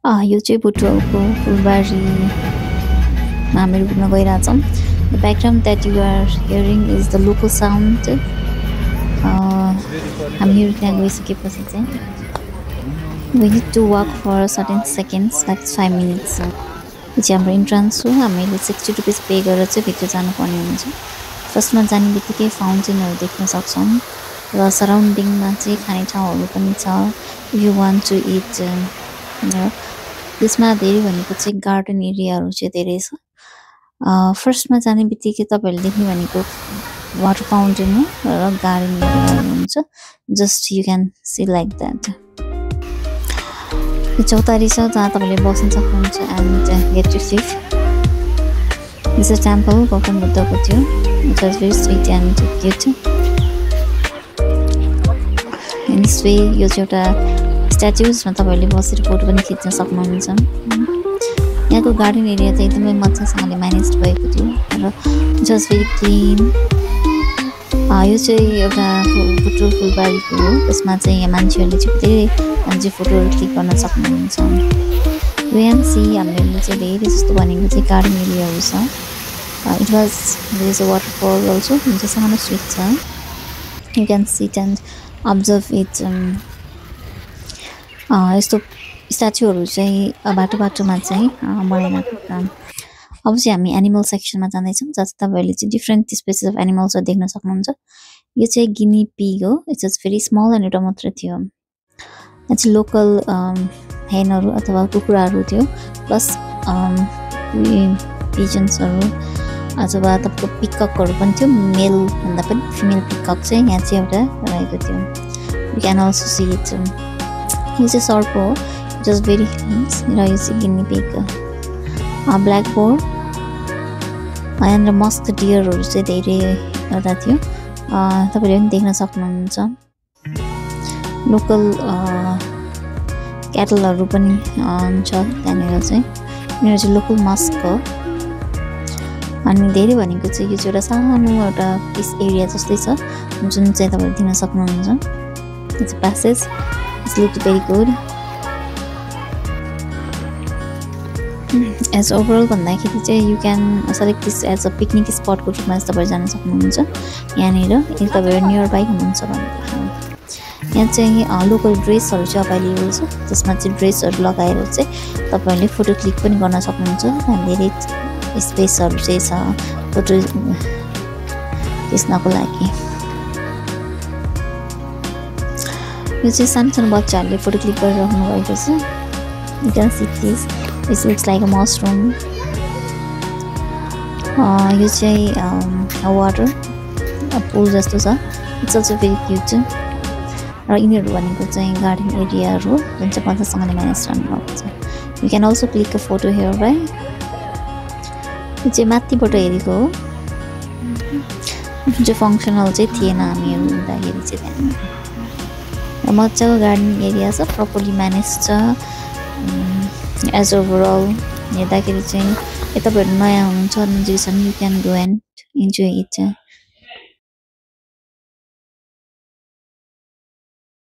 यो चाहिँ बुटवलको फुलबारीमा हामी घुम्न गइरहेछौँ. The background that you are hearing is the local sound. हामीहरू त्यहाँ गइसकेपछि चाहिँ we need to walk for certain seconds, like 5 minutes. यो चाहिँ हाम्रो इन्ट्रान्स हो. हामीले 60 रुपिस पे गरेर चाहिँ भित्र जानुपर्ने हुन्छ. फर्स्टमा जाने बित्तिकै फाउन्टेनहरू देख्न सक्छौँ र सराउन्डिङमा चाहिँ खाने ठाउँहरू पनि छ. यु वान्ट टु इट त्यसमा धेरै भनेको चाहिँ गार्डन एरियाहरू चाहिँ धेरै छ. फर्स्टमा जाने बित्तिकै तपाईँहरूले देख्ने भनेको वाटर फाउन्टेन हो र गार्डन एरियाहरू हुन्छ. Just you can see like that. यो चौतारी छ जहाँ तपाईँले बस्न सक्नुहुन्छ and get to sit. This a temple Gautam बुद्धको थियो. It was very sweet and cute. This way यो चाहिँ एउटा स्ट्याचुजमा तपाईँहरूले बसेर फोटो पनि खिच्न सक्नुहुन्छ. यहाँको गार्डन एरिया चाहिँ एकदमै मजासँगले म्यानेज भएको थियो र इट वाज भेरी क्लिन. यो चाहिँ एउटा बुटवल फुलबारीको हो. त्यसमा चाहिँ यहाँ मान्छेहरूले चाहिँ धेरै मान्छे फोटोहरू क्लिक गर्न सक्नुहुन्छ. युएमसी हामीले चाहिँ धेरै जस्तो भनेको चाहिँ गार्डन एरियाहरू छ. It was there is a waterfall also जुन चाहिँ सानो स्विट छ. You can sit and observe it. यस्तो स्ट्याचुहरू चाहिँ बाटो बाटोमा चाहिँ बनाइरहेको काम. अब चाहिँ हामी एनिमल सेक्सनमा जाँदैछौँ जहाँ चाहिँ तपाईँहरूले चाहिँ डिफ्रेन्ट स्पेसिस अफ एनिमल्सहरू देख्न सक्नुहुन्छ. यो चाहिँ गिनी पिग हो. It's is very small and एउटा मात्र थियो. यहाँ चाहिँ लोकल हेनहरू अथवा कुखुराहरू थियो प्लस पिजन्सहरू अथवा तपाईँको पिककहरू पनि थियो. मेल भन्दा पनि फिमेल पिकक चाहिँ यहाँ चाहिँ एउटा रहेको थियो. You can also see it. यो चाहिँ सर्प हो. It was very nice. र यो चाहिँ गिनी पिग. ब्ल्याक बोर्ड यहाँनिर मस्त डियरहरू चाहिँ धेरै एउटा थियो. तपाईँले पनि देख्न सक्नुहुन्छ. लोकल क्याटलहरू पनि छ त्यहाँनिर चाहिँ. यिनीहरू चाहिँ लोकल मस्क हो. अनि धेरै भनेको चाहिँ यो चाहिँ एउटा सानो एउटा पिस एरिया जस्तै छ जुन चाहिँ तपाईँले दिन सक्नुहुन्छ. यो चाहिँ passage. It's look very good. As overall भन्दाखेरि चाहिँ you can select this as a picnic स्पटको रूपमा तपाईँ जान सक्नुहुन्छ. यहाँनिर यदि तपाईँहरू नियर बाई हुनुहुन्छ भनेदेखि यहाँ चाहिँ लोकल ड्रेसहरू चाहिँ अभाइलेबल छ. जसमा चाहिँ ड्रेसहरू लगाएर चाहिँ तपाईँहरूले फोटो क्लिक पनि गर्न सक्नुहुन्छ. धेरै स्पेसहरू चाहिँ छ फोटो खिच्नको लागि. यो चाहिँ सानो सानो बच्चाहरूले फोटो क्लिक गरिराख्नु भएको छ. You can see this. This looks like a mushroom. यो चाहिँ वाटर पुल जस्तो छ. It's also very cute. र यिनीहरू भनेको चाहिँ गार्डन एरियाहरू जुन चाहिँ मजासँगले म्यानेज गर्नुभएको छ. You can also click a photo here by. यो चाहिँ माथिबाट हेरेको हो. जुन चाहिँ फङ्सनल चाहिँ थिएन हामीहरू हुँदाखेरि चाहिँ त्यहाँ. र मजाको गार्डन एरिया छ. प्रपरली म्यानेज छ. एज ओभरअल हेर्दाखेरि चाहिँ तपाईँहरू नयाँ हुनुहुन्छ नजिक छन् you can go and enjoy it.